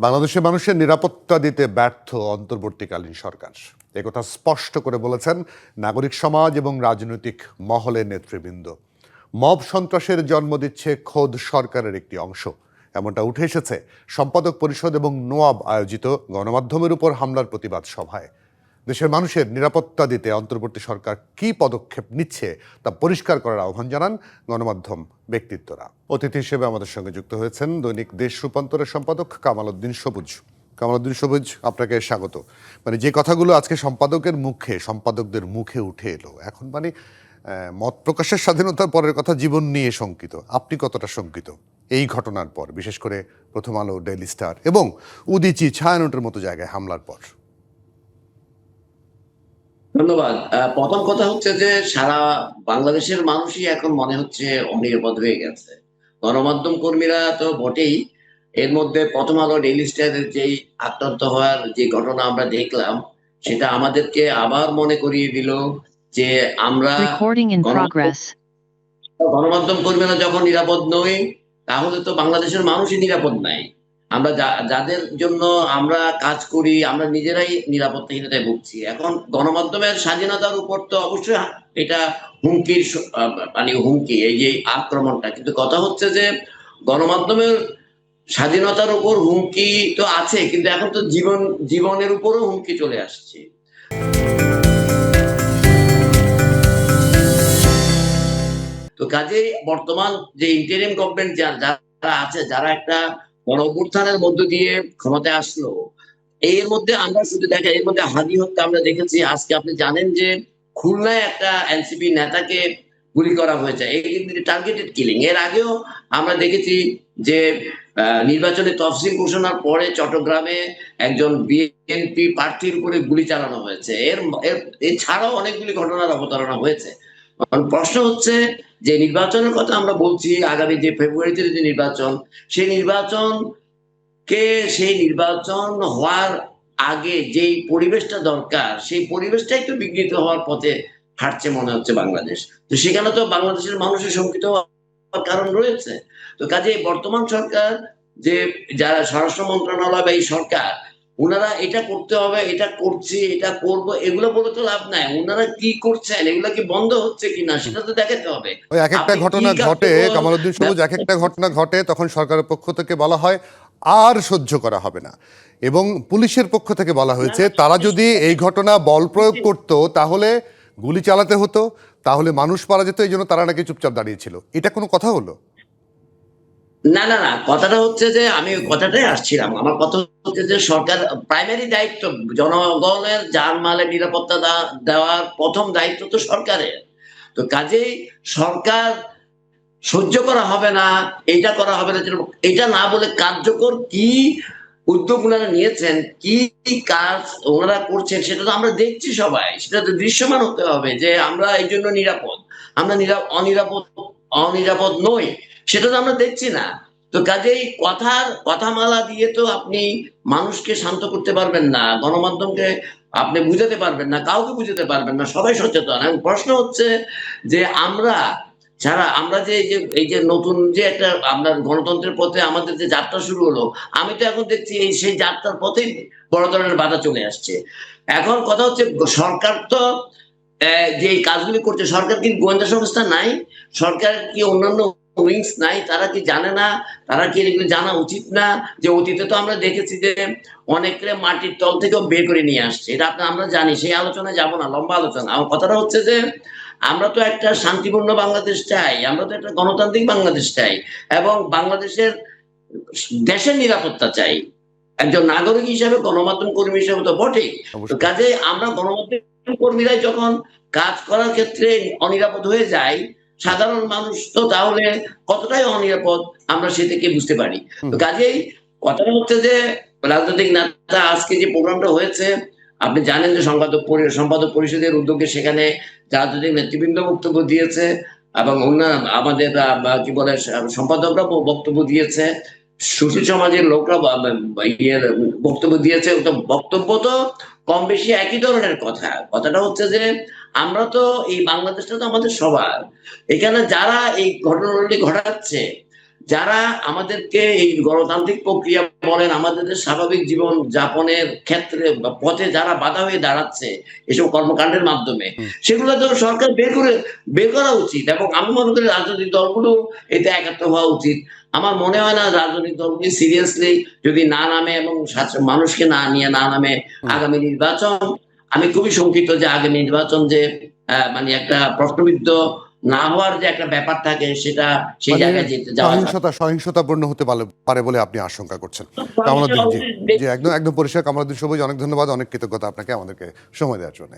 বাংলাদেশের মানুষের নিরাপত্তা দিতে ব্যর্থ অন্তর্বর্তীকালীন সরকার, একথা স্পষ্ট করে বলেছেন নাগরিক সমাজ এবং রাজনৈতিক মহলের নেতৃবৃন্দ। মব সন্ত্রাসের জন্ম দিচ্ছে খোদ সরকারের একটি অংশ, এমনটা উঠে এসেছে সম্পাদক পরিষদ এবং নোয়াব আয়োজিত গণমাধ্যমের উপর হামলার প্রতিবাদ সভায়। দেশের মানুষের নিরাপত্তা দিতে অন্তর্বর্তী সরকার কী পদক্ষেপ নিচ্ছে তা পরিষ্কার করার আহ্বান জানান গণমাধ্যম ব্যক্তিত্বরা। অতিথি হিসেবে আমাদের সঙ্গে যুক্ত হয়েছেন দৈনিক দেশ রূপান্তরের সম্পাদক কামাল উদ্দিন সবুজ। কামাল উদ্দিন সবুজ, আপনাকে স্বাগত। যে কথাগুলো আজকে সম্পাদকদের মুখে উঠে এলো, এখন মত প্রকাশের স্বাধীনতার পরের কথা, জীবন নিয়ে শঙ্কিত। আপনি কতটা শঙ্কিত এই ঘটনার পর, বিশেষ করে প্রথম আলো, ডেইলি স্টার এবং উদীচী, ছায়ানটের মতো জায়গায় হামলার পর? ধন্যবাদ। প্রথম কথা হচ্ছে যে সারা বাংলাদেশের মানুষই এখন মনে হচ্ছে অনিরাপদ হয়ে গেছে। গণমাধ্যম কর্মীরা তো বটেই, এর মধ্যে প্রথম আলো, ডেইলি স্টারের যেই আক্রান্ত হওয়ার যে ঘটনা আমরা দেখলাম, সেটা আমাদেরকে আবার মনে করিয়ে দিল যে আমরা গণমাধ্যম কর্মীরা যখন নিরাপদ নই, তাহলে তো বাংলাদেশের মানুষই নিরাপদ নাই। আমরা যাদের জন্য আমরা কাজ করি, আমরা নিজেরাই নিরাপত্তাহীনতায় ভুগছি। এখন গণমাধ্যমের স্বাধীনতার উপর তো অবশ্যই এটা হুমকির হুমকি, এই যে আক্রমণটা। কিন্তু কথা হচ্ছে যে গণমাধ্যমের স্বাধীনতার উপর হুমকি তো আছে, কিন্তু এখন তো জীবনের উপরও হুমকি চলে আসছে। তো কাজেই বর্তমান যে ইন্টারিম গভর্নমেন্ট যারা আছে, যারা একটা গণ অভ্যুত্থানের মধ্য দিয়ে ক্ষমতায় আসলো, এর মধ্যে আমরা শুধু এর মধ্যে হাদি হত্যা আমরা দেখেছি। আজকে আপনি জানেন যে খুলনায় একটা এনসিপি নেতাকে গুলি করা হয়েছে, এই টার্গেটেড কিলিং। এর আগেও আমরা দেখেছি যে নির্বাচনে তফসিল ঘোষণার পরে চট্টগ্রামে একজন বিএনপি প্রার্থীর উপরে গুলি চালানো হয়েছে। এছাড়াও অনেকগুলি ঘটনার অবতারণা হয়েছে। প্রশ্ন হচ্ছে যে নির্বাচনের কথা আমরা বলছি, আগামী যে ফেব্রুয়ারিতে যে নির্বাচন, সেই নির্বাচন হওয়ার আগে যেই পরিবেশটা দরকার, সেই পরিবেশটাই তো বিঘ্নিত হওয়ার পথে হাঁটছে মনে হচ্ছে বাংলাদেশ। তো সেখানে তো বাংলাদেশের মানুষের শঙ্কিত হওয়ার কারণ রয়েছে। তো কাজে বর্তমান সরকার, যে যারা স্বরাষ্ট্র মন্ত্রণালয় বা এই সরকার, ওনারা এটা করতে হবে, এটা করছি, এটা করব, এগুলো বলে তো লাভ নাই। ওনারা কি করছেন, এগুলো কি বন্ধ হচ্ছে কিনা, সেটা তো দেখাতে হবে। ওই এক একটা ঘটনা ঘটে কামাল উদ্দিন সবুজ, এক একটা ঘটনা ঘটে, তখন সরকারের পক্ষ থেকে বলা হয় আর সহ্য করা হবে না, এবং পুলিশের পক্ষ থেকে বলা হয়েছে তারা যদি এই ঘটনা বল প্রয়োগ করত তাহলে গুলি চালাতে হতো, তাহলে মানুষ মারা যেত, এই জন্য তারা নাকি চুপচাপ দাঁড়িয়েছিল। এটা কোনো কথা হলো? না না না, কথাটা হচ্ছে যে আমি কথাটাই আসছিলাম। আমার কথা হচ্ছে যে সরকার প্রাইমারি দায়িত্ব, জনগণের জানমালের নিরাপত্তা দেওয়ার প্রথম দায়িত্ব তো সরকারের। তো কাজেই সরকার সহ্য করা হবে না, এইটা করা হবে না, এটা না বলে কার্যকর কি উদ্যোগ ওনারা নিয়েছেন, কি কাজ ওনারা করছেন, সেটা তো আমরা দেখছি সবাই। সেটা তো দৃশ্যমান হতে হবে যে আমরা এই জন্য নিরাপদ, আমরা অনিরাপদ নই, সেটা তো আমরা দেখছি না। তো কাজেই কথামালা দিয়ে তো আপনি মানুষকে শান্ত করতে পারবেন না, গণমাধ্যমকে আপনি বুঝাতে পারবেন না, কাউকে বুঝাতে পারবেন না। সবাই সচেতন। এখন প্রশ্ন হচ্ছে যে আমরা যে এই যে নতুন যে একটা আমরা গণতন্ত্রের পথে আমাদের যে যাত্রা শুরু হলো, আমি তো এখন দেখছি সেই যাত্রার পথেই বড় ধরনের বাধা চলে আসছে। এখন কথা হচ্ছে সরকার তো যে কাজগুলি করছে, সরকার কি গোয়েন্দা সংস্থা নাই? সরকার কি অন্যান্য উইংস নাই? তারা কি জানে না? তারা কি এগুলো জানা উচিত না? যে অতীতে তো আমরা দেখেছি যে অনেকে মাটির তল থেকেও বের করে নিয়ে আসছে, এটা আমরা জানি। সেই আলোচনায় যাব না, লম্বা আলোচনা। আমার কথাটা হচ্ছে যে আমরা তো একটা শান্তিপূর্ণ বাংলাদেশ চাই, আমরা তো একটা গণতান্ত্রিক বাংলাদেশ চাই, এবং বাংলাদেশের দেশের নিরাপত্তা চাই। একজন নাগরিক হিসাবে, গণমাধ্যম কর্মী হিসাবে তো বটেই। তো কাজে আমরা গণমাধ্যম কর্মীরাই যখন কাজ করার ক্ষেত্রে অনিরাপদ হয়ে যাই, সাধারণ মানুষ তো তাহলে কতটাই অনিরাপদ আমরা সে থেকে বুঝতে পারি। তো কাজেই কথাটা হচ্ছে যে রাজনৈতিক নেতা আজকে যে প্রোগ্রামটা হয়েছে, আপনি জানেন যে সম্পাদক পরিষদের উদ্যোগে সেখানে রাজনৈতিক নেতৃবৃন্দ বক্তব্য দিয়েছে, এবং অন্যান্য আমাদের কি বলে সম্পাদকরা বক্তব্য দিয়েছে, সুশীল সমাজের লোকরা বক্তব্য দিয়েছে। বক্তব্য তো কম বেশি একই ধরনের কথাটা হচ্ছে যে আমরা তো এই বাংলাদেশটা তো আমাদের সবার। এখানে যারা এই ঘটনাগুলি ঘটাচ্ছে, যারা আমাদেরকে এই গণতান্ত্রিক প্রক্রিয়া বলেন, আমাদের যে স্বাভাবিক জীবন যাপনের ক্ষেত্রে বা পথে যারা বাধা হয়ে দাঁড়াচ্ছে এসব কর্মকাণ্ডের মাধ্যমে, হুম। সেগুলো তো সরকার বের করা উচিত এবং আমি মনে করি রাজনৈতিক দলগুলো এতে একাত্ম হওয়া উচিত। আমার মনে হয় না রাজনৈতিক দলগুলি সিরিয়াসলি যদি না নামে এবং মানুষকে না নামে হুম। আগামী নির্বাচন, আমি খুবই শঙ্কিত যে আগামী নির্বাচন যে মানে একটা প্রশ্নবিদ্ধ না হওয়ার যে একটা ব্যাপার থাকে সেটা সেই মানে জায়গায় যাওয়া যাবে। সহিংসতাপূর্ণ হতে পারে বলে আপনি আশঙ্কা করছেন। কামালউদ্দিন, জি, জি, একদম পরিষ্কার। কামালউদ্দিন সবুজ, অনেক ধন্যবাদ, অনেক কৃতজ্ঞতা আপনাকে আমাদেরকে সময় দেওয়ার জন্য।